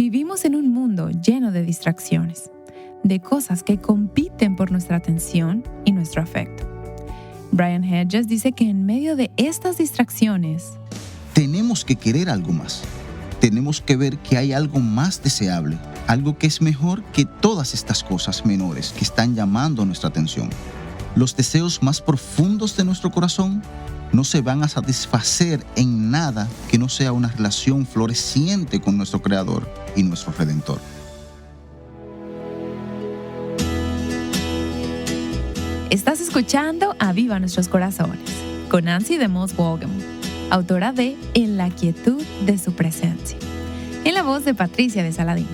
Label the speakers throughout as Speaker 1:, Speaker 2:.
Speaker 1: Vivimos en un mundo lleno de distracciones, de cosas que compiten por nuestra atención y nuestro afecto. Brian Hedges dice que en medio de estas distracciones,
Speaker 2: tenemos que querer algo más. Tenemos que ver que hay algo más deseable, algo que es mejor que todas estas cosas menores que están llamando nuestra atención. Los deseos más profundos de nuestro corazón no se van a satisfacer en nada que no sea una relación floreciente con nuestro Creador y nuestro Redentor.
Speaker 1: Estás escuchando Aviva Nuestros Corazones con Nancy DeMoss Wolgam, autora de En la quietud de su presencia, en la voz de Patricia de Saladín.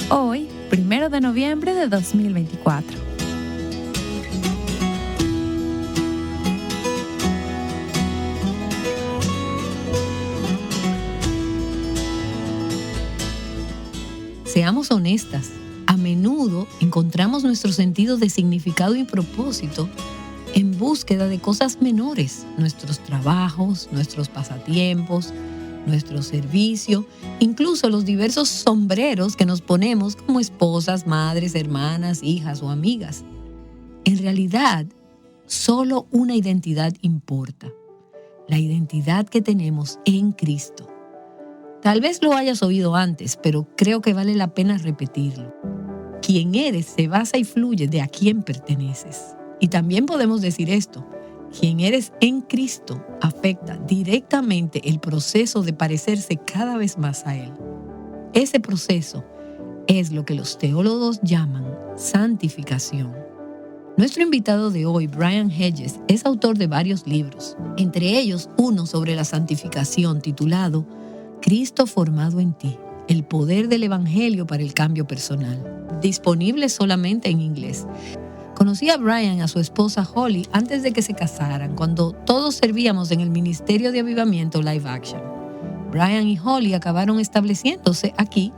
Speaker 1: Hoy, 1 de noviembre de 2024.
Speaker 3: Seamos honestas, a menudo encontramos nuestro sentido de significado y propósito en búsqueda de cosas menores, nuestros trabajos, nuestros pasatiempos, nuestro servicio, incluso los diversos sombreros que nos ponemos como esposas, madres, hermanas, hijas o amigas. En realidad, solo una identidad importa, la identidad que tenemos en Cristo. Tal vez lo hayas oído antes, pero creo que vale la pena repetirlo. Quien eres se basa y fluye de a quién perteneces. Y también podemos decir esto: quien eres en Cristo afecta directamente el proceso de parecerse cada vez más a Él. Ese proceso es lo que los teólogos llaman santificación. Nuestro invitado de hoy, Brian Hedges, es autor de varios libros, entre ellos uno sobre la santificación titulado Cristo formado en ti, el poder del Evangelio para el cambio personal, disponible solamente en inglés. Conocí a Brian y a su esposa Holly antes de que se casaran, cuando todos servíamos en el Ministerio de Avivamiento Live Action. Brian y Holly acabaron estableciéndose aquí,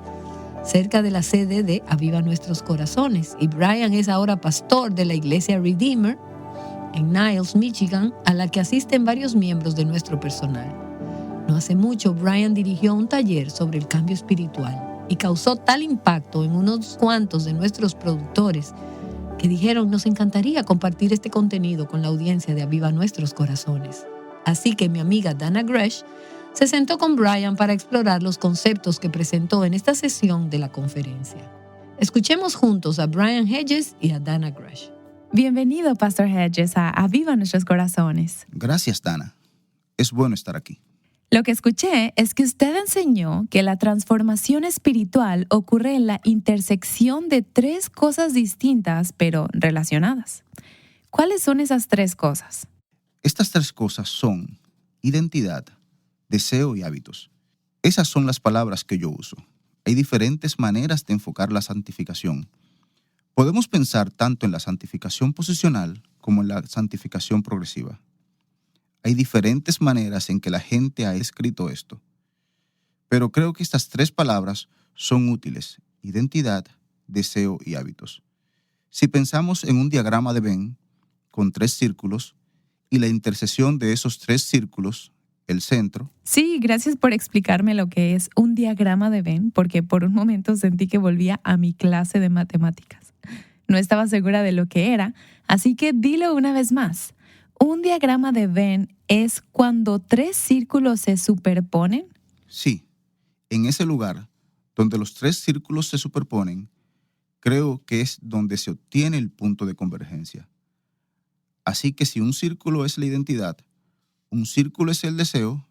Speaker 3: cerca de la sede de Aviva Nuestros Corazones, y Brian es ahora pastor de la iglesia Redeemer en Niles, Michigan, a la que asisten varios miembros de nuestro personal. No hace mucho, Brian dirigió un taller sobre el cambio espiritual y causó tal impacto en unos cuantos de nuestros productores que dijeron: nos encantaría compartir este contenido con la audiencia de Aviva Nuestros Corazones. Así que mi amiga Dana Gresh se sentó con Brian para explorar los conceptos que presentó en esta sesión de la conferencia. Escuchemos juntos a Brian Hedges y a Dana Gresh.
Speaker 1: Bienvenido, Pastor Hedges, a Aviva Nuestros Corazones.
Speaker 2: Gracias, Dana. Es bueno estar aquí.
Speaker 1: Lo que escuché es que usted enseñó que la transformación espiritual ocurre en la intersección de tres cosas distintas, pero relacionadas. ¿Cuáles son esas tres cosas?
Speaker 2: Estas tres cosas son identidad, deseo y hábitos. Esas son las palabras que yo uso. Hay diferentes maneras de enfocar la santificación. Podemos pensar tanto en la santificación posicional como en la santificación progresiva. Hay diferentes maneras en que la gente ha escrito esto. Pero creo que estas tres palabras son útiles: identidad, deseo y hábitos. Si pensamos en un diagrama de Venn con tres círculos y la intersección de esos tres círculos, el centro.
Speaker 1: Sí, gracias por explicarme lo que es un diagrama de Venn, porque por un momento sentí que volvía a mi clase de matemáticas. No estaba segura de lo que era, así que dilo una vez más. ¿Un diagrama de Venn es cuando tres círculos se superponen?
Speaker 2: Sí, en ese lugar donde los tres círculos se superponen, creo que es donde se obtiene el punto de convergencia. Así que si un círculo es la identidad, un círculo es el deseo,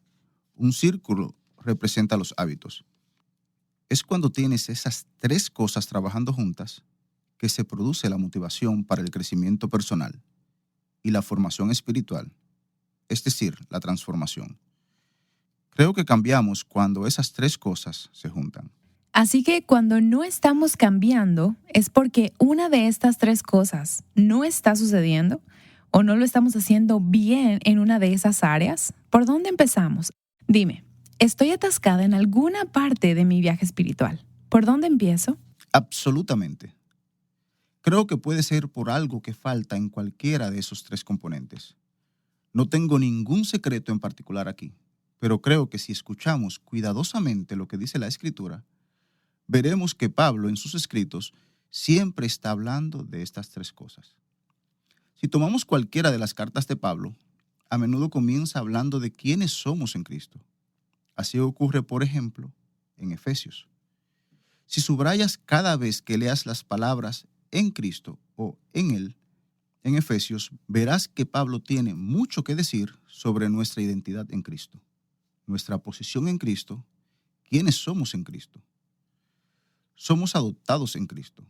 Speaker 2: un círculo representa los hábitos. Es cuando tienes esas tres cosas trabajando juntas que se produce la motivación para el crecimiento personal y la formación espiritual, es decir, la transformación. Creo que cambiamos cuando esas tres cosas se juntan.
Speaker 1: Así que cuando no estamos cambiando, ¿es porque una de estas tres cosas no está sucediendo o no lo estamos haciendo bien en una de esas áreas? ¿Por dónde empezamos? Dime, estoy atascada en alguna parte de mi viaje espiritual. ¿Por dónde empiezo?
Speaker 2: Absolutamente. Creo que puede ser por algo que falta en cualquiera de esos tres componentes. No tengo ningún secreto en particular aquí, pero creo que si escuchamos cuidadosamente lo que dice la Escritura, veremos que Pablo en sus escritos siempre está hablando de estas tres cosas. Si tomamos cualquiera de las cartas de Pablo, a menudo comienza hablando de quiénes somos en Cristo. Así ocurre, por ejemplo, en Efesios. Si subrayas cada vez que leas las palabras en Cristo o en Él, en Efesios, verás que Pablo tiene mucho que decir sobre nuestra identidad en Cristo, nuestra posición en Cristo, quiénes somos en Cristo. Somos adoptados en Cristo.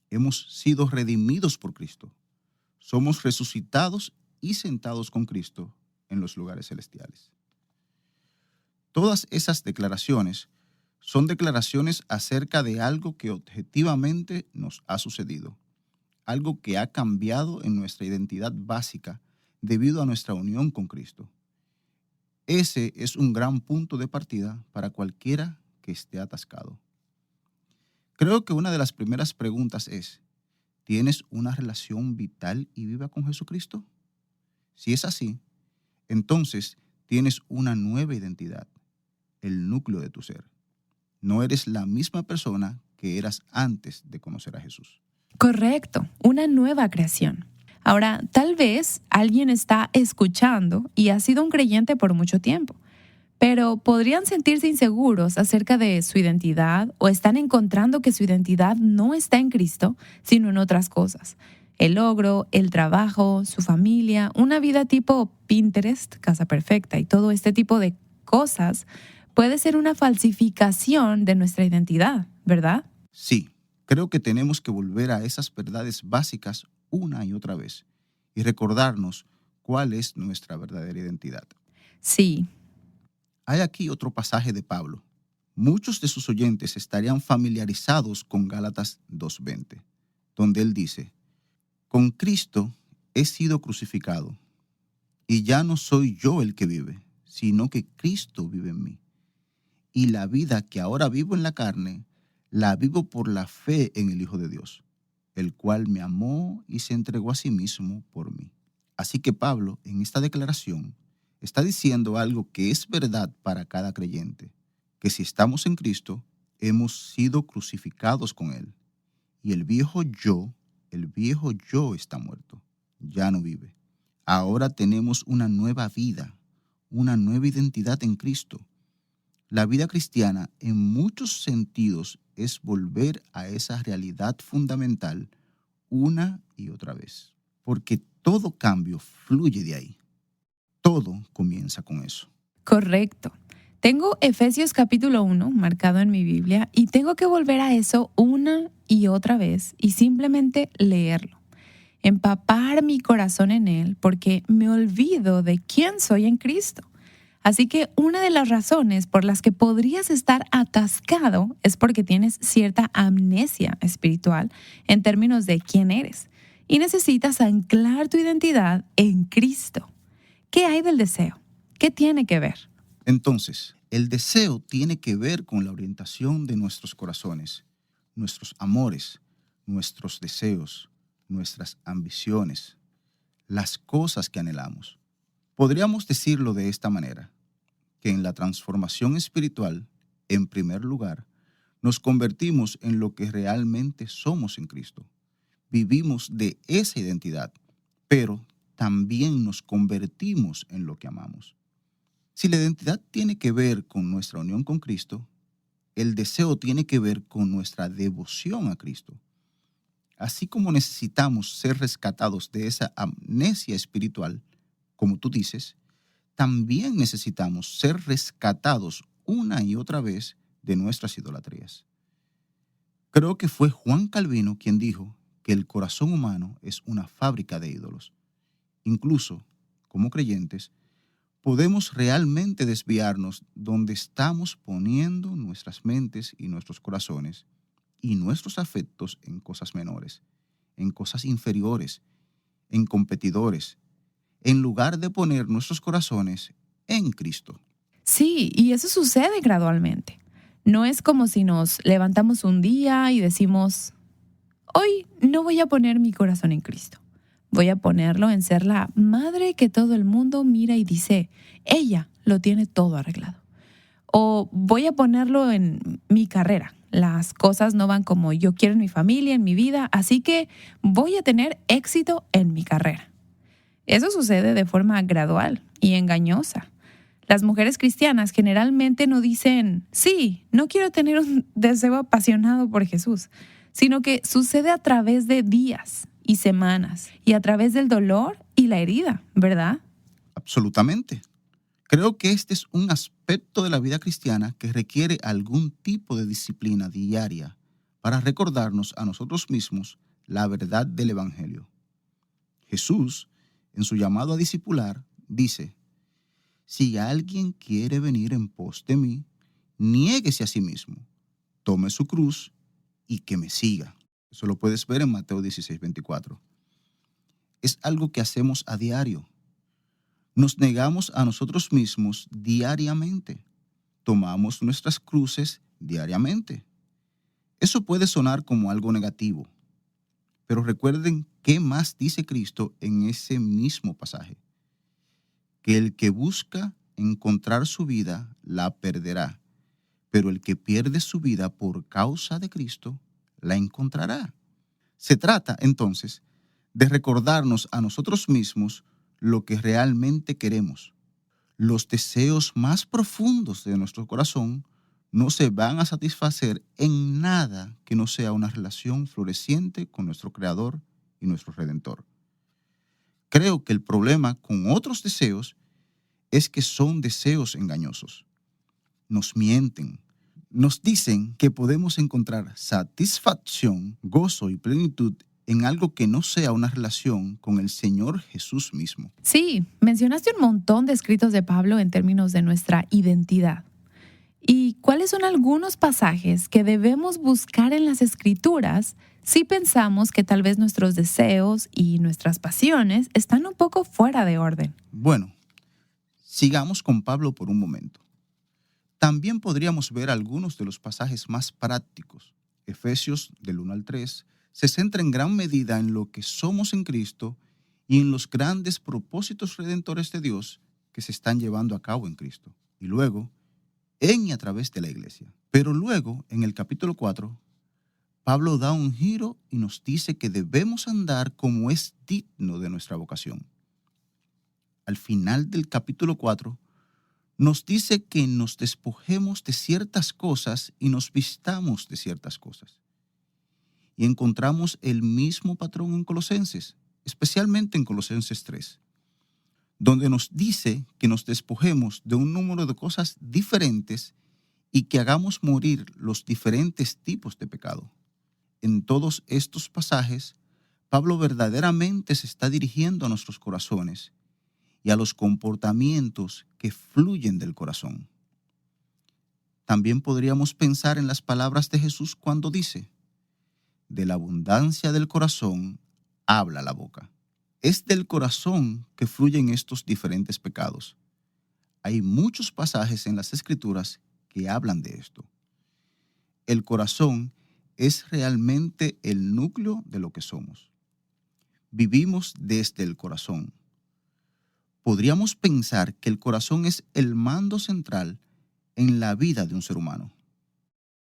Speaker 2: Hemos sido redimidos por Cristo. Somos resucitados y sentados con Cristo en los lugares celestiales. Todas esas declaraciones son declaraciones acerca de algo que objetivamente nos ha sucedido, algo que ha cambiado en nuestra identidad básica debido a nuestra unión con Cristo. Ese es un gran punto de partida para cualquiera que esté atascado. Creo que una de las primeras preguntas es, ¿tienes una relación vital y viva con Jesucristo? Si es así, entonces tienes una nueva identidad, el núcleo de tu ser. No eres la misma persona que eras antes de conocer a Jesús.
Speaker 1: Correcto, una nueva creación. Ahora, tal vez alguien está escuchando y ha sido un creyente por mucho tiempo, pero podrían sentirse inseguros acerca de su identidad o están encontrando que su identidad no está en Cristo, sino en otras cosas. El logro, el trabajo, su familia, una vida tipo Pinterest, casa perfecta y todo este tipo de cosas puede ser una falsificación de nuestra identidad, ¿verdad?
Speaker 2: Sí, creo que tenemos que volver a esas verdades básicas una y otra vez y recordarnos cuál es nuestra verdadera identidad.
Speaker 1: Sí.
Speaker 2: Hay aquí otro pasaje de Pablo. Muchos de sus oyentes estarían familiarizados con Gálatas 2:20, donde él dice, «Con Cristo he sido crucificado, y ya no soy yo el que vive, sino que Cristo vive en mí. Y la vida que ahora vivo en la carne, la vivo por la fe en el Hijo de Dios, el cual me amó y se entregó a sí mismo por mí». Así que Pablo, en esta declaración, está diciendo algo que es verdad para cada creyente, que si estamos en Cristo, hemos sido crucificados con Él. Y el viejo yo está muerto, ya no vive. Ahora tenemos una nueva vida, una nueva identidad en Cristo. La vida cristiana, en muchos sentidos, es volver a esa realidad fundamental una y otra vez, porque todo cambio fluye de ahí. Todo comienza con eso.
Speaker 1: Correcto. Tengo Efesios capítulo 1 marcado en mi Biblia y tengo que volver a eso una y otra vez y simplemente leerlo. Empapar mi corazón en él porque me olvido de quién soy en Cristo. Así que una de las razones por las que podrías estar atascado es porque tienes cierta amnesia espiritual en términos de quién eres y necesitas anclar tu identidad en Cristo. ¿Qué hay del deseo? ¿Qué tiene que ver?
Speaker 2: Entonces, el deseo tiene que ver con la orientación de nuestros corazones, nuestros amores, nuestros deseos, nuestras ambiciones, las cosas que anhelamos. Podríamos decirlo de esta manera, que en la transformación espiritual, en primer lugar, nos convertimos en lo que realmente somos en Cristo. Vivimos de esa identidad, pero también nos convertimos en lo que amamos. Si la identidad tiene que ver con nuestra unión con Cristo, el deseo tiene que ver con nuestra devoción a Cristo. Así como necesitamos ser rescatados de esa amnesia espiritual, como tú dices, también necesitamos ser rescatados una y otra vez de nuestras idolatrías. Creo que fue Juan Calvino quien dijo que el corazón humano es una fábrica de ídolos. Incluso, como creyentes, podemos realmente desviarnos donde estamos poniendo nuestras mentes y nuestros corazones y nuestros afectos en cosas menores, en cosas inferiores, en competidores, en lugar de poner nuestros corazones en Cristo.
Speaker 1: Sí, y eso sucede gradualmente. No es como si nos levantamos un día y decimos, hoy no voy a poner mi corazón en Cristo. Voy a ponerlo en ser la madre que todo el mundo mira y dice, ella lo tiene todo arreglado. O voy a ponerlo en mi carrera, las cosas no van como yo quiero en mi familia, en mi vida, así que voy a tener éxito en mi carrera. Eso sucede de forma gradual y engañosa. Las mujeres cristianas generalmente no dicen, sí, no quiero tener un deseo apasionado por Jesús, sino que sucede a través de días y semanas y a través del dolor y la herida, ¿verdad?
Speaker 2: Absolutamente. Creo que este es un aspecto de la vida cristiana que requiere algún tipo de disciplina diaria para recordarnos a nosotros mismos la verdad del Evangelio. Jesús, en su llamado a discipular, dice, si alguien quiere venir en pos de mí, niéguese a sí mismo, tome su cruz y que me siga. Eso lo puedes ver en Mateo 16:24. Es algo que hacemos a diario. Nos negamos a nosotros mismos diariamente. Tomamos nuestras cruces diariamente. Eso puede sonar como algo negativo, pero recuerden qué más dice Cristo en ese mismo pasaje. Que el que busca encontrar su vida, la perderá, pero el que pierde su vida por causa de Cristo, la encontrará. Se trata, entonces, de recordarnos a nosotros mismos lo que realmente queremos. Los deseos más profundos de nuestro corazón no se van a satisfacer en nada que no sea una relación floreciente con nuestro Creador y nuestro Redentor. Creo que el problema con otros deseos es que son deseos engañosos. Nos mienten. Nos dicen que podemos encontrar satisfacción, gozo y plenitud en algo que no sea una relación con el Señor Jesús mismo.
Speaker 1: Sí, mencionaste un montón de escritos de Pablo en términos de nuestra identidad. ¿Y cuáles son algunos pasajes que debemos buscar en las Escrituras si pensamos que tal vez nuestros deseos y nuestras pasiones están un poco fuera de orden?
Speaker 2: Bueno, sigamos con Pablo por un momento. También podríamos ver algunos de los pasajes más prácticos. Efesios del 1 al 3 se centra en gran medida en lo que somos en Cristo y en los grandes propósitos redentores de Dios que se están llevando a cabo en Cristo. Y luego, en y a través de la iglesia. Pero luego, en el capítulo 4, Pablo da un giro y nos dice que debemos andar como es digno de nuestra vocación. Al final del capítulo 4, nos dice que nos despojemos de ciertas cosas y nos vistamos de ciertas cosas. Y encontramos el mismo patrón en Colosenses, especialmente en Colosenses 3, donde nos dice que nos despojemos de un número de cosas diferentes y que hagamos morir los diferentes tipos de pecado. En todos estos pasajes, Pablo verdaderamente se está dirigiendo a nuestros corazones y a los comportamientos que fluyen del corazón. También podríamos pensar en las palabras de Jesús cuando dice, de la abundancia del corazón habla la boca. Es del corazón que fluyen estos diferentes pecados. Hay muchos pasajes en las Escrituras que hablan de esto. El corazón es realmente el núcleo de lo que somos. Vivimos desde el corazón. Podríamos pensar que el corazón es el mando central en la vida de un ser humano.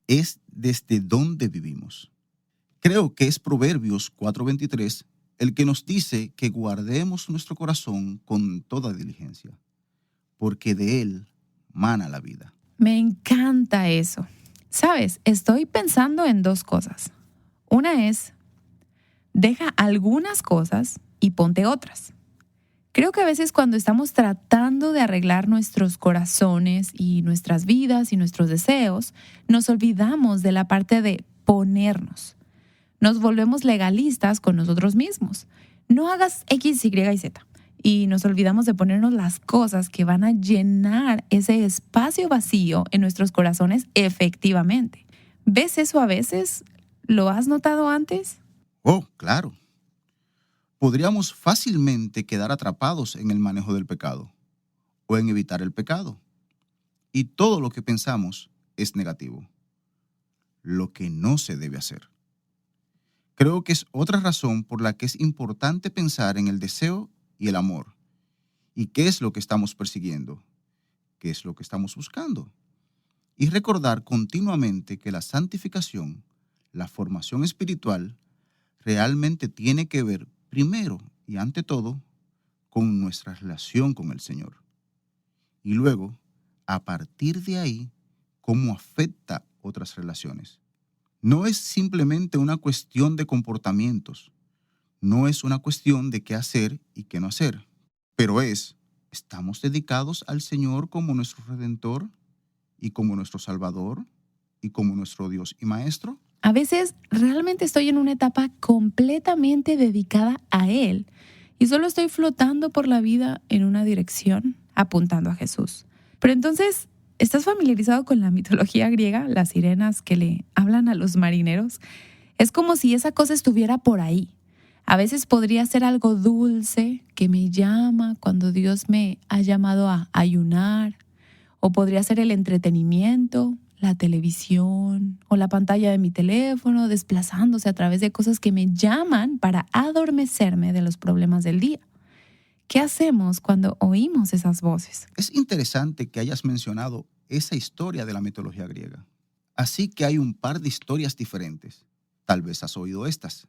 Speaker 2: Es desde donde vivimos. Creo que es Proverbios 4:23 el que nos dice que guardemos nuestro corazón con toda diligencia, porque de él mana la vida.
Speaker 1: Me encanta eso. Sabes, estoy pensando en dos cosas. Una es, deja algunas cosas y ponte otras. Creo que a veces cuando estamos tratando de arreglar nuestros corazones y nuestras vidas y nuestros deseos, nos olvidamos de la parte de ponernos. Nos volvemos legalistas con nosotros mismos. No hagas X, Y y Z. Y nos olvidamos de ponernos las cosas que van a llenar ese espacio vacío en nuestros corazones efectivamente. ¿Ves eso a veces? ¿Lo has notado antes?
Speaker 2: Oh, claro. Podríamos fácilmente quedar atrapados en el manejo del pecado o en evitar el pecado. Y todo lo que pensamos es negativo. Lo que no se debe hacer. Creo que es otra razón por la que es importante pensar en el deseo y el amor. ¿Y qué es lo que estamos persiguiendo? ¿Qué es lo que estamos buscando? y recordar continuamente que la santificación, la formación espiritual, realmente tiene que ver primero y ante todo con nuestra relación con el Señor. Y luego, a partir de ahí, cómo afecta otras relaciones. No es simplemente una cuestión de comportamientos, no es una cuestión de qué hacer y qué no hacer, pero ¿estamos dedicados al Señor como nuestro Redentor y como nuestro Salvador y como nuestro Dios y Maestro?
Speaker 1: A veces realmente estoy en una etapa completamente dedicada a Él y solo estoy flotando por la vida en una dirección, apuntando a Jesús. Pero entonces, ¿estás familiarizado con la mitología griega, las sirenas que le hablan a los marineros? Es como si esa cosa estuviera por ahí. A veces podría ser algo dulce que me llama cuando Dios me ha llamado a ayunar, o podría ser el entretenimiento, la televisión o la pantalla de mi teléfono desplazándose a través de cosas que me llaman para adormecerme de los problemas del día. ¿Qué hacemos cuando oímos esas voces?
Speaker 2: Es interesante que hayas mencionado esa historia de la mitología griega. Así que hay un par de historias diferentes. Tal vez has oído estas.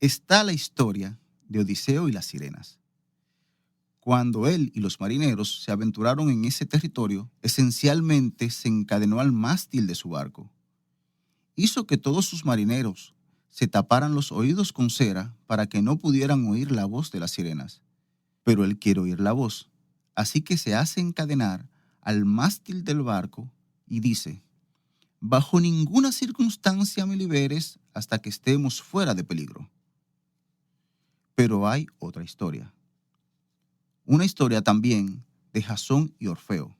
Speaker 2: Está la historia de Odiseo y las sirenas. Cuando él y los marineros se aventuraron en ese territorio, esencialmente se encadenó al mástil de su barco. Hizo que todos sus marineros se taparan los oídos con cera para que no pudieran oír la voz de las sirenas. Pero él quiere oír la voz, así que se hace encadenar al mástil del barco y dice: «Bajo ninguna circunstancia me liberes hasta que estemos fuera de peligro». Pero hay otra historia. Una historia también de Jasón y Orfeo.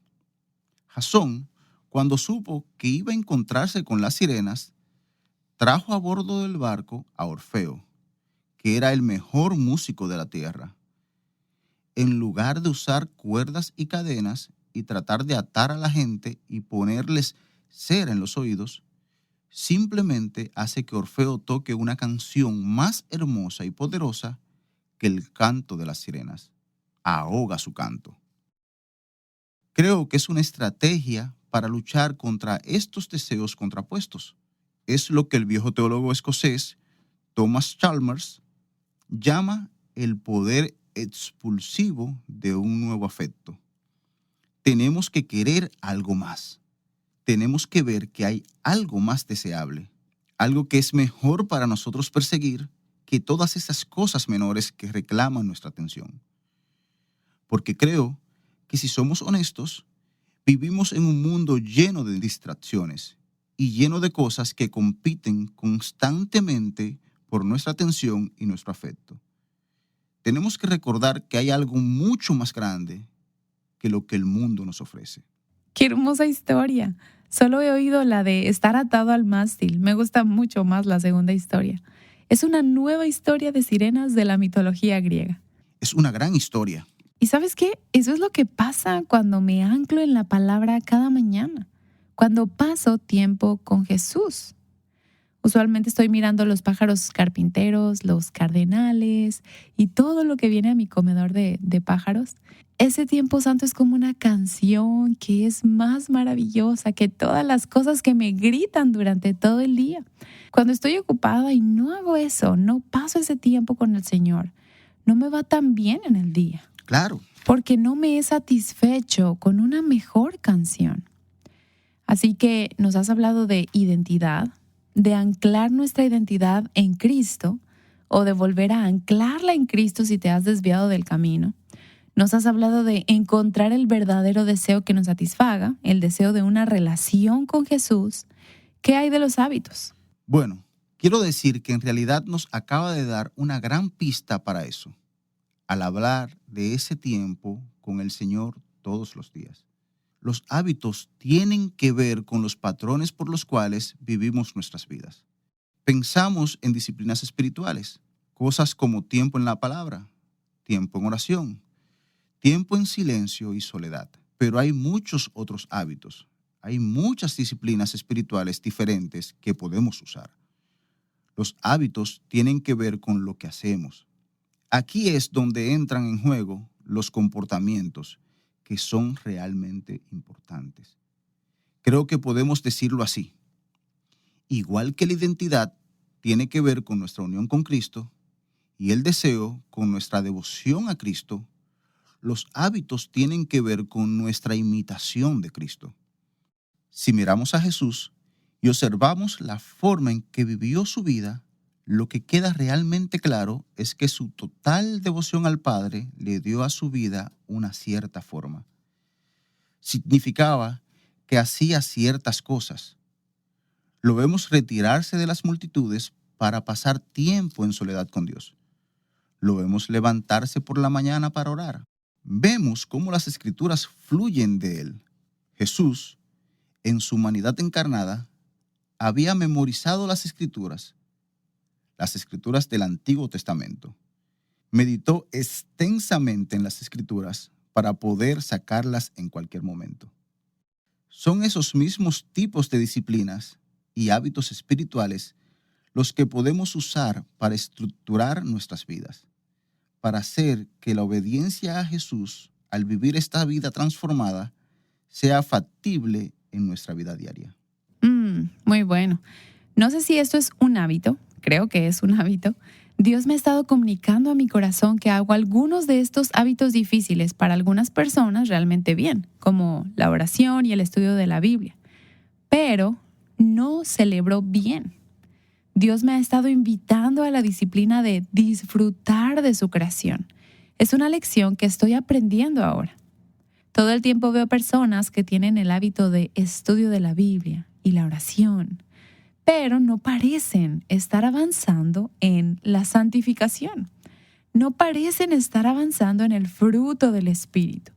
Speaker 2: Jasón, cuando supo que iba a encontrarse con las sirenas, trajo a bordo del barco a Orfeo, que era el mejor músico de la tierra. En lugar de usar cuerdas y cadenas y tratar de atar a la gente y ponerles cera en los oídos, simplemente hace que Orfeo toque una canción más hermosa y poderosa que el canto de las sirenas. Ahoga su canto. Creo que es una estrategia para luchar contra estos deseos contrapuestos. Es lo que el viejo teólogo escocés Thomas Chalmers llama el poder expulsivo de un nuevo afecto. Tenemos que querer algo más. Tenemos que ver que hay algo más deseable, algo que es mejor para nosotros perseguir que todas esas cosas menores que reclaman nuestra atención. Porque creo que si somos honestos, vivimos en un mundo lleno de distracciones y lleno de cosas que compiten constantemente por nuestra atención y nuestro afecto. Tenemos que recordar que hay algo mucho más grande que lo que el mundo nos ofrece.
Speaker 1: ¡Qué hermosa historia! Solo he oído la de estar atado al mástil. Me gusta mucho más la segunda historia. Es una nueva historia de sirenas de la mitología griega.
Speaker 2: Es una gran historia.
Speaker 1: ¿Y sabes qué? Eso es lo que pasa cuando me anclo en la palabra cada mañana, cuando paso tiempo con Jesús. Usualmente estoy mirando los pájaros carpinteros, los cardenales y todo lo que viene a mi comedor de pájaros. Ese tiempo santo es como una canción que es más maravillosa que todas las cosas que me gritan durante todo el día. Cuando estoy ocupada y no hago eso, no paso ese tiempo con el Señor, no me va tan bien en el día.
Speaker 2: Claro.
Speaker 1: Porque no me he satisfecho con una mejor canción. Así que nos has hablado de identidad, de anclar nuestra identidad en Cristo o de volver a anclarla en Cristo si te has desviado del camino. Nos has hablado de encontrar el verdadero deseo que nos satisfaga, el deseo de una relación con Jesús. ¿Qué hay de los hábitos?
Speaker 2: Bueno, quiero decir que en realidad nos acaba de dar una gran pista para eso, al hablar de ese tiempo con el Señor todos los días. Los hábitos tienen que ver con los patrones por los cuales vivimos nuestras vidas. Pensamos en disciplinas espirituales, cosas como tiempo en la palabra, tiempo en oración, tiempo en silencio y soledad. Pero hay muchos otros hábitos, hay muchas disciplinas espirituales diferentes que podemos usar. Los hábitos tienen que ver con lo que hacemos. Aquí es donde entran en juego los comportamientos que son realmente importantes. Creo que podemos decirlo así. Igual que la identidad tiene que ver con nuestra unión con Cristo y el deseo con nuestra devoción a Cristo, los hábitos tienen que ver con nuestra imitación de Cristo. Si miramos a Jesús y observamos la forma en que vivió su vida, lo que queda realmente claro es que su total devoción al Padre le dio a su vida una cierta forma. Significaba que hacía ciertas cosas. Lo vemos retirarse de las multitudes para pasar tiempo en soledad con Dios. Lo vemos levantarse por la mañana para orar. Vemos cómo las escrituras fluyen de él. Jesús, en su humanidad encarnada, había memorizado las escrituras del Antiguo Testamento. Meditó extensamente en las escrituras para poder sacarlas en cualquier momento. Son esos mismos tipos de disciplinas y hábitos espirituales los que podemos usar para estructurar nuestras vidas, para hacer que la obediencia a Jesús al vivir esta vida transformada sea factible en nuestra vida diaria.
Speaker 1: Muy bueno. No sé si esto es un hábito, creo que es un hábito. Dios me ha estado comunicando a mi corazón que hago algunos de estos hábitos difíciles para algunas personas realmente bien, como la oración y el estudio de la Biblia, pero no celebro bien. Dios me ha estado invitando a la disciplina de disfrutar de su creación. Es una lección que estoy aprendiendo ahora. Todo el tiempo veo personas que tienen el hábito de estudio de la Biblia y la oración, pero no parecen estar avanzando en la santificación. No parecen estar avanzando en el fruto del Espíritu.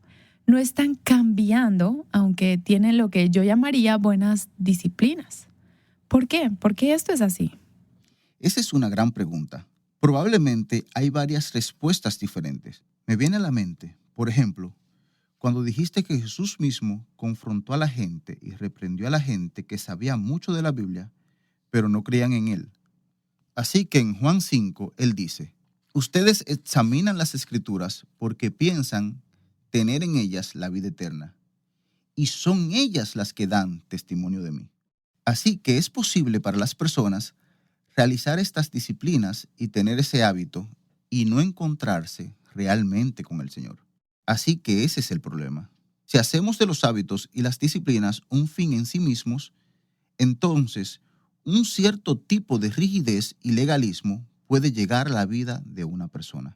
Speaker 1: No están cambiando, aunque tienen lo que yo llamaría buenas disciplinas. ¿Por qué? ¿Por qué esto es así?
Speaker 2: Esa es una gran pregunta. Probablemente hay varias respuestas diferentes. Me viene a la mente, por ejemplo, cuando dijiste que Jesús mismo confrontó a la gente y reprendió a la gente que sabía mucho de la Biblia, pero no creían en él. Así que en Juan 5, él dice, ustedes examinan las Escrituras porque piensan tener en ellas la vida eterna, y son ellas las que dan testimonio de mí. Así que es posible para las personas realizar estas disciplinas y tener ese hábito y no encontrarse realmente con el Señor. Así que ese es el problema. Si hacemos de los hábitos y las disciplinas un fin en sí mismos, entonces un cierto tipo de rigidez y legalismo puede llegar a la vida de una persona.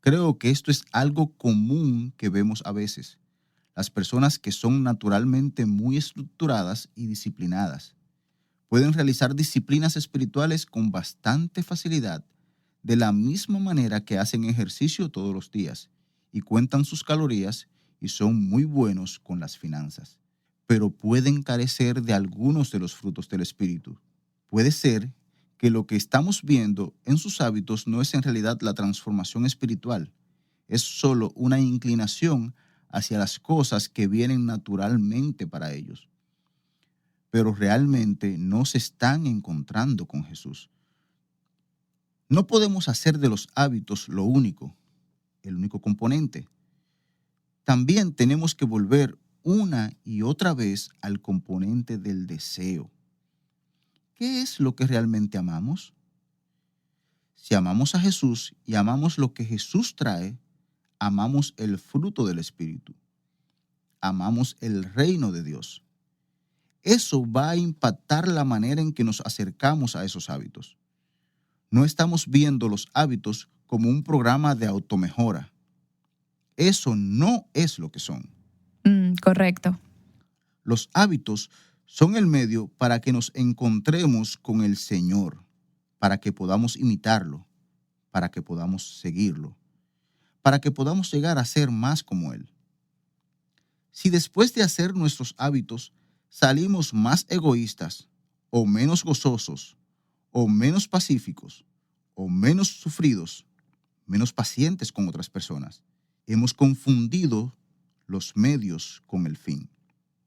Speaker 2: Creo que esto es algo común que vemos a veces. Las personas que son naturalmente muy estructuradas y disciplinadas pueden realizar disciplinas espirituales con bastante facilidad, de la misma manera que hacen ejercicio todos los días y cuentan sus calorías y son muy buenos con las finanzas, pero pueden carecer de algunos de los frutos del Espíritu. Puede ser que lo que estamos viendo en sus hábitos no es en realidad la transformación espiritual, es solo una inclinación hacia las cosas que vienen naturalmente para ellos, pero realmente no se están encontrando con Jesús. No podemos hacer de los hábitos el único componente. También tenemos que volver una y otra vez al componente del deseo. ¿Qué es lo que realmente amamos? Si amamos a Jesús y amamos lo que Jesús trae, amamos el fruto del Espíritu. Amamos el reino de Dios. Eso va a impactar la manera en que nos acercamos a esos hábitos. No estamos viendo los hábitos como un programa de automejora. Eso no es lo que son.
Speaker 1: Correcto.
Speaker 2: Los hábitos son el medio para que nos encontremos con el Señor, para que podamos imitarlo, para que podamos seguirlo, para que podamos llegar a ser más como Él. Si después de hacer nuestros hábitos salimos más egoístas, o menos gozosos, o menos pacíficos, o menos sufridos, menos pacientes con otras personas, hemos confundido los medios con el fin.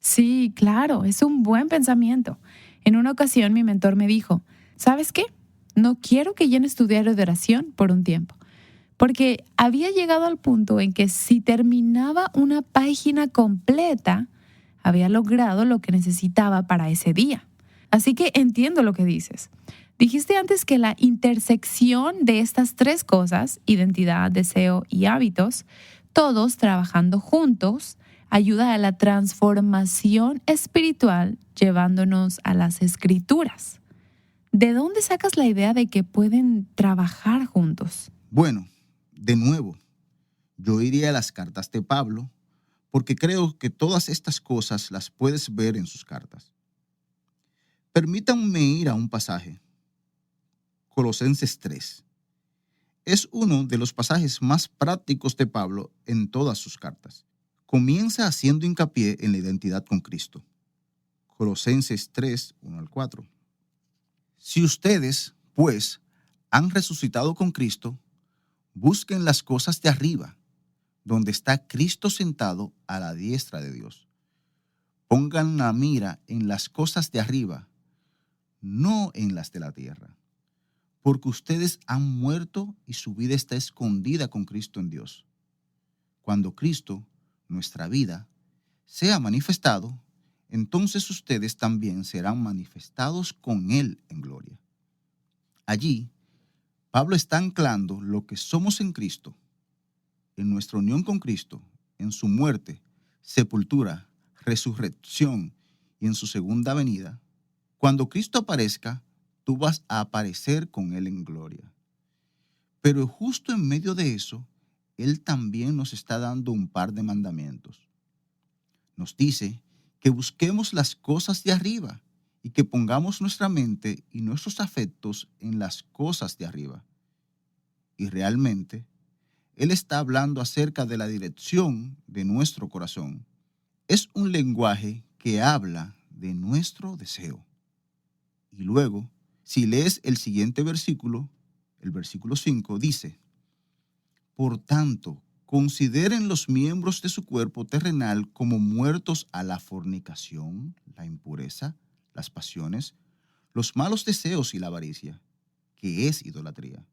Speaker 1: Sí, claro, es un buen pensamiento. En una ocasión mi mentor me dijo, ¿sabes qué? No quiero que llenes tu diario de oración por un tiempo, porque había llegado al punto en que si terminaba una página completa, había logrado lo que necesitaba para ese día. Así que entiendo lo que dices. Dijiste antes que la intersección de estas tres cosas, identidad, deseo y hábitos, todos trabajando juntos, ayuda a la transformación espiritual llevándonos a las escrituras. ¿De dónde sacas la idea de que pueden trabajar juntos?
Speaker 2: Bueno, de nuevo, yo iría a las cartas de Pablo porque creo que todas estas cosas las puedes ver en sus cartas. Permítanme ir a un pasaje. Colosenses 3. Es uno de los pasajes más prácticos de Pablo en todas sus cartas. Comienza haciendo hincapié en la identidad con Cristo. Colosenses 3, 1 al 4. Si ustedes, pues, han resucitado con Cristo, busquen las cosas de arriba, donde está Cristo sentado a la diestra de Dios. Pongan la mira en las cosas de arriba, no en las de la tierra, porque ustedes han muerto y su vida está escondida con Cristo en Dios. Cuando Cristo, nuestra vida, sea manifestado, entonces ustedes también serán manifestados con Él en gloria. Allí, Pablo está anclando lo que somos en Cristo, en nuestra unión con Cristo, en su muerte, sepultura, resurrección y en su segunda venida. Cuando Cristo aparezca, tú vas a aparecer con Él en gloria. Pero justo en medio de eso, Él también nos está dando un par de mandamientos. Nos dice que busquemos las cosas de arriba y que pongamos nuestra mente y nuestros afectos en las cosas de arriba. Y realmente, Él está hablando acerca de la dirección de nuestro corazón. Es un lenguaje que habla de nuestro deseo. Y luego, si lees el siguiente versículo, el versículo 5, dice: por tanto, consideren los miembros de su cuerpo terrenal como muertos a la fornicación, la impureza, las pasiones, los malos deseos y la avaricia, que es idolatría.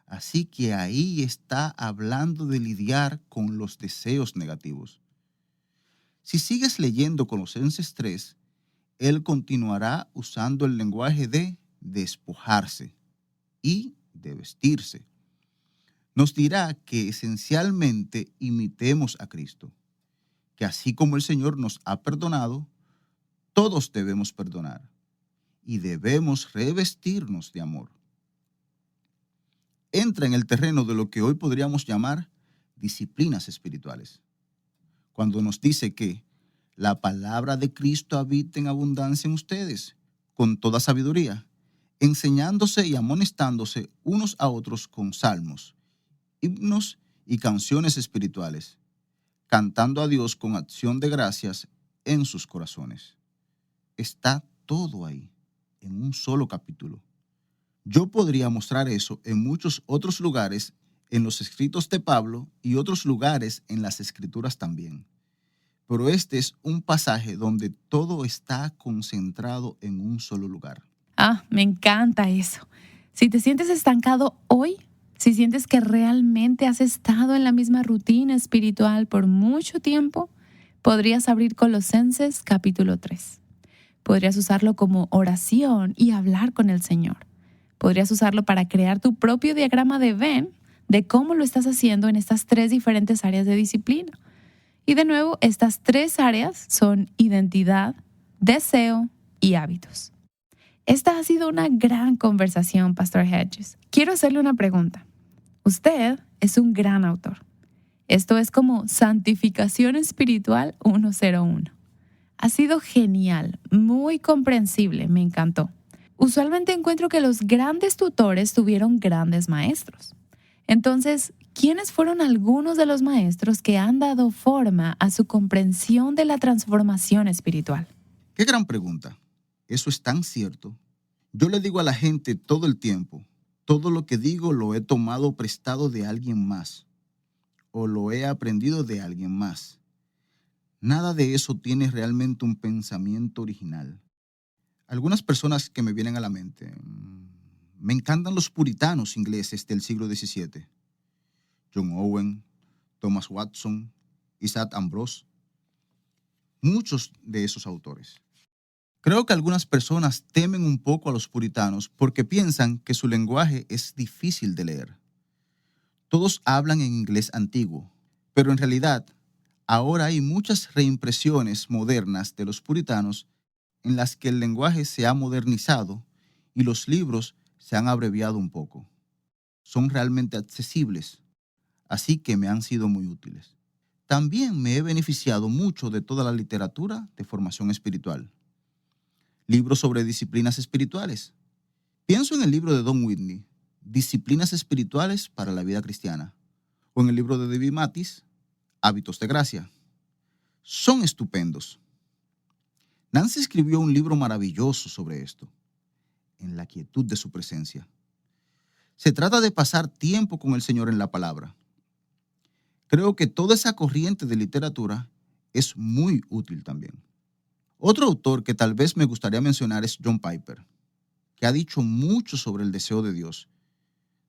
Speaker 2: Así que ahí está hablando de lidiar con los deseos negativos. Si sigues leyendo Colosenses 3, él continuará usando el lenguaje de despojarse y de vestirse. Nos dirá que esencialmente imitemos a Cristo, que así como el Señor nos ha perdonado, todos debemos perdonar y debemos revestirnos de amor. Entra en el terreno de lo que hoy podríamos llamar disciplinas espirituales, cuando nos dice que la palabra de Cristo habita en abundancia en ustedes, con toda sabiduría, enseñándose y amonestándose unos a otros con salmos, himnos y canciones espirituales, cantando a Dios con acción de gracias en sus corazones. Está todo ahí, en un solo capítulo. Yo podría mostrar eso en muchos otros lugares, en los escritos de Pablo y otros lugares en las escrituras también. Pero este es un pasaje donde todo está concentrado en un solo lugar.
Speaker 1: Me encanta eso. Si te sientes estancado hoy, si sientes que realmente has estado en la misma rutina espiritual por mucho tiempo, podrías abrir Colosenses capítulo 3. Podrías usarlo como oración y hablar con el Señor. Podrías usarlo para crear tu propio diagrama de Venn de cómo lo estás haciendo en estas 3 diferentes áreas de disciplina. Y de nuevo, estas 3 áreas son identidad, deseo y hábitos. Esta ha sido una gran conversación, Pastor Hedges. Quiero hacerle una pregunta. Usted es un gran autor. Esto es como Santificación Espiritual 101. Ha sido genial, muy comprensible, me encantó. Usualmente encuentro que los grandes tutores tuvieron grandes maestros. Entonces, ¿quiénes fueron algunos de los maestros que han dado forma a su comprensión de la transformación espiritual?
Speaker 2: ¡Qué gran pregunta! Eso es tan cierto. Yo le digo a la gente todo el tiempo, todo lo que digo lo he tomado prestado de alguien más o lo he aprendido de alguien más. Nada de eso tiene realmente un pensamiento original. Algunas personas que me vienen a la mente, me encantan los puritanos ingleses del siglo XVII. John Owen, Thomas Watson, Isaac Ambrose. muchos de esos autores. Creo que algunas personas temen un poco a los puritanos porque piensan que su lenguaje es difícil de leer. Todos hablan en inglés antiguo, pero en realidad ahora hay muchas reimpresiones modernas de los puritanos en las que el lenguaje se ha modernizado y los libros se han abreviado un poco. Son realmente accesibles, así que me han sido muy útiles. También me he beneficiado mucho de toda la literatura de formación espiritual. Libros sobre disciplinas espirituales. Pienso en el libro de Don Whitney, Disciplinas espirituales para la vida cristiana, o en el libro de David Mathis, Hábitos de gracia. Son estupendos. Nancy escribió un libro maravilloso sobre esto, En la quietud de su presencia. Se trata de pasar tiempo con el Señor en la palabra. Creo que toda esa corriente de literatura es muy útil también. Otro autor que tal vez me gustaría mencionar es John Piper, que ha dicho mucho sobre el deseo de Dios,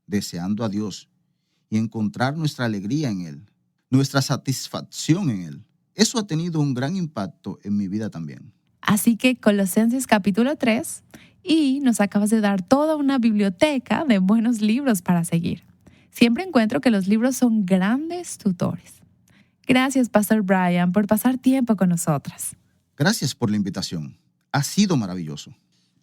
Speaker 2: deseando a Dios y encontrar nuestra alegría en Él, nuestra satisfacción en Él. Eso ha tenido un gran impacto en mi vida también.
Speaker 1: Así que Colosenses capítulo 3, y nos acabas de dar toda una biblioteca de buenos libros para seguir. Siempre encuentro que los libros son grandes tutores. Gracias, Pastor Brian, por pasar tiempo con nosotras.
Speaker 2: Gracias por la invitación. Ha sido maravilloso.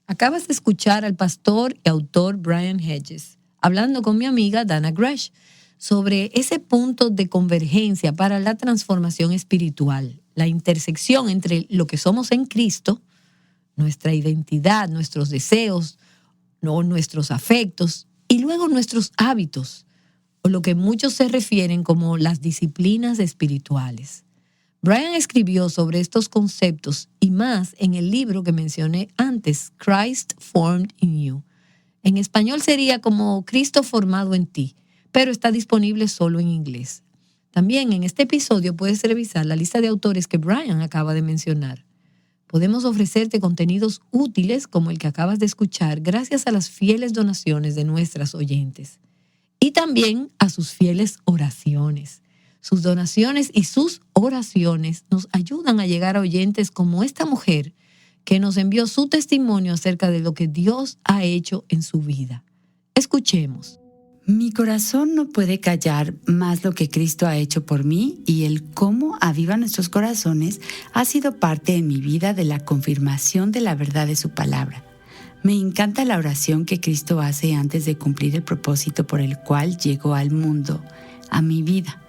Speaker 3: Acabas de escuchar al pastor y autor Brian Hedges hablando con mi amiga Dana Gresh sobre ese punto de convergencia para la transformación espiritual, la intersección entre lo que somos en Cristo, nuestra identidad, nuestros deseos, nuestros afectos y luego nuestros hábitos, o lo que muchos se refieren como las disciplinas espirituales. Brian escribió sobre estos conceptos y más en el libro que mencioné antes, Christ Formed in You. En español sería como Cristo formado en ti, pero está disponible solo en inglés. También en este episodio puedes revisar la lista de autores que Brian acaba de mencionar. Podemos ofrecerte contenidos útiles como el que acabas de escuchar gracias a las fieles donaciones de nuestras oyentes y también a sus fieles oraciones. Sus donaciones y sus oraciones nos ayudan a llegar a oyentes como esta mujer que nos envió su testimonio acerca de lo que Dios ha hecho en su vida. Escuchemos.
Speaker 4: Mi corazón no puede callar más lo que Cristo ha hecho por mí, y el cómo aviva nuestros corazones ha sido parte en mi vida de la confirmación de la verdad de su palabra. Me encanta la oración que Cristo hace antes de cumplir el propósito por el cual llegó al mundo, a mi vida.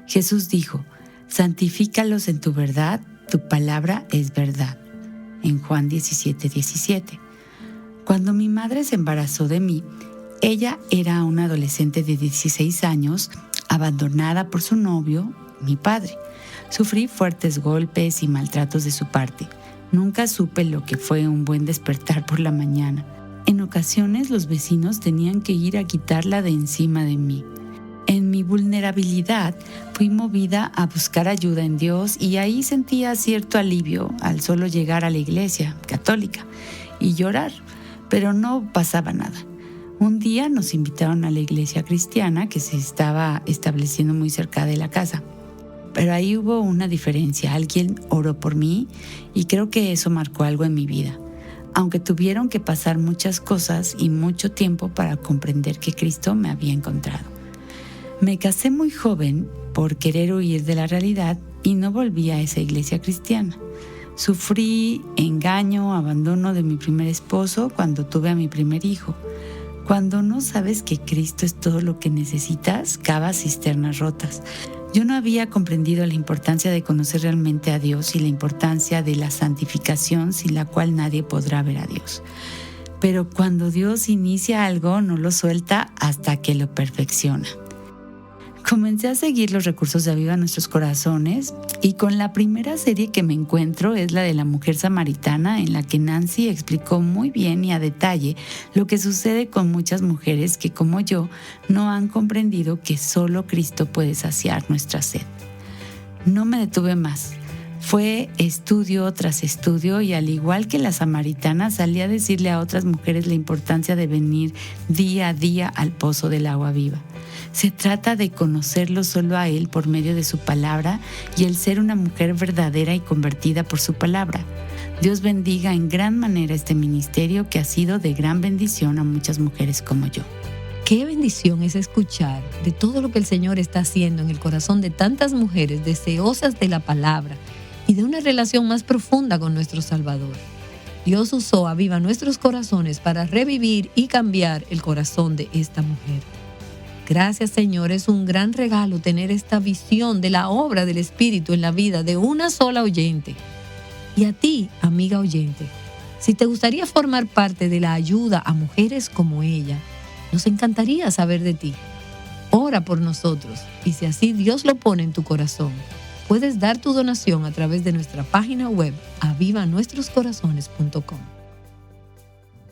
Speaker 4: Jesús dijo: santifícalos en tu verdad, tu palabra es verdad. En Juan 17:17. Cuando mi madre se embarazó de mí, ella era una adolescente de 16 años, abandonada por su novio, mi padre. Sufrí fuertes golpes y maltratos de su parte. Nunca supe lo que fue un buen despertar por la mañana. En ocasiones los vecinos tenían que ir a quitarla de encima de mí. En mi vulnerabilidad fui movida a buscar ayuda en Dios, y ahí sentía cierto alivio al solo llegar a la iglesia católica y llorar, pero no pasaba nada. Un día nos invitaron a la iglesia cristiana que se estaba estableciendo muy cerca de la casa. Pero ahí hubo una diferencia. Alguien oró por mí y creo que eso marcó algo en mi vida. Aunque tuvieron que pasar muchas cosas y mucho tiempo para comprender que Cristo me había encontrado. Me casé muy joven por querer huir de la realidad y no volví a esa iglesia cristiana. Sufrí engaño, abandono de mi primer esposo cuando tuve a mi primer hijo. Cuando no sabes que Cristo es todo lo que necesitas, cavas cisternas rotas. Yo no había comprendido la importancia de conocer realmente a Dios y la importancia de la santificación sin la cual nadie podrá ver a Dios. Pero cuando Dios inicia algo, no lo suelta hasta que lo perfecciona. Comencé a seguir los recursos de Aviva Nuestros Corazones, y con la primera serie que me encuentro es la de la mujer samaritana, en la que Nancy explicó muy bien y a detalle lo que sucede con muchas mujeres que, como yo, no han comprendido que solo Cristo puede saciar nuestra sed. No me detuve más. Fue estudio tras estudio y al igual que la samaritana salía a decirle a otras mujeres la importancia de venir día a día al pozo del agua viva. Se trata de conocerlo solo a Él por medio de su palabra y el ser una mujer verdadera y convertida por su palabra. Dios bendiga en gran manera este ministerio que ha sido de gran bendición a muchas mujeres como yo.
Speaker 3: Qué bendición es escuchar de todo lo que el Señor está haciendo en el corazón de tantas mujeres deseosas de la palabra y de una relación más profunda con nuestro Salvador. Dios usó Aviva Nuestros Corazones para revivir y cambiar el corazón de esta mujer. Gracias, Señor, es un gran regalo tener esta visión de la obra del Espíritu en la vida de una sola oyente. Y a ti, amiga oyente, si te gustaría formar parte de la ayuda a mujeres como ella, nos encantaría saber de ti. Ora por nosotros y si así Dios lo pone en tu corazón, puedes dar tu donación a través de nuestra página web avivanuestroscorazones.com.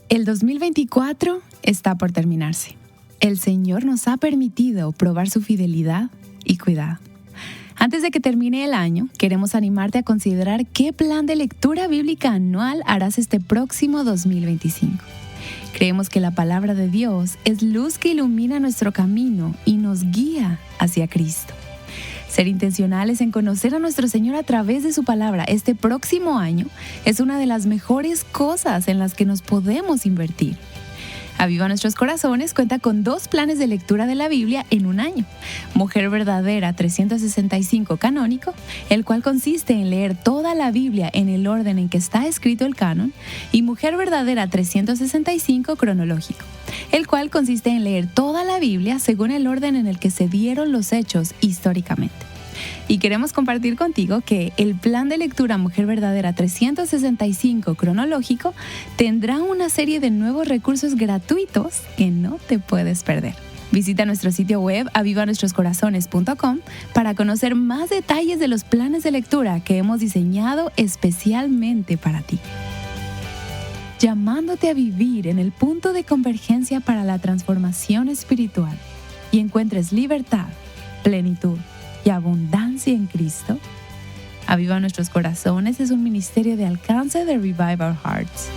Speaker 1: El 2024 está por terminarse. El Señor nos ha permitido probar su fidelidad y cuidado. Antes de que termine el año, queremos animarte a considerar qué plan de lectura bíblica anual harás este próximo 2025. Creemos que la palabra de Dios es luz que ilumina nuestro camino y nos guía hacia Cristo. Ser intencionales en conocer a nuestro Señor a través de su palabra este próximo año es una de las mejores cosas en las que nos podemos invertir. Aviva Nuestros Corazones cuenta con 2 planes de lectura de la Biblia en un año. Mujer Verdadera 365 canónico, el cual consiste en leer toda la Biblia en el orden en que está escrito el canon, y Mujer Verdadera 365 cronológico, el cual consiste en leer toda la Biblia según el orden en el que se dieron los hechos históricamente. Y queremos compartir contigo que el plan de lectura Mujer Verdadera 365 cronológico tendrá una serie de nuevos recursos gratuitos que no te puedes perder. Visita nuestro sitio web avivanuestroscorazones.com para conocer más detalles de los planes de lectura que hemos diseñado especialmente para ti. Llamándote a vivir en el punto de convergencia para la transformación espiritual y encuentres libertad, plenitud y abundancia en Cristo. Aviva Nuestros Corazones es un ministerio de alcance de Revive Our Hearts.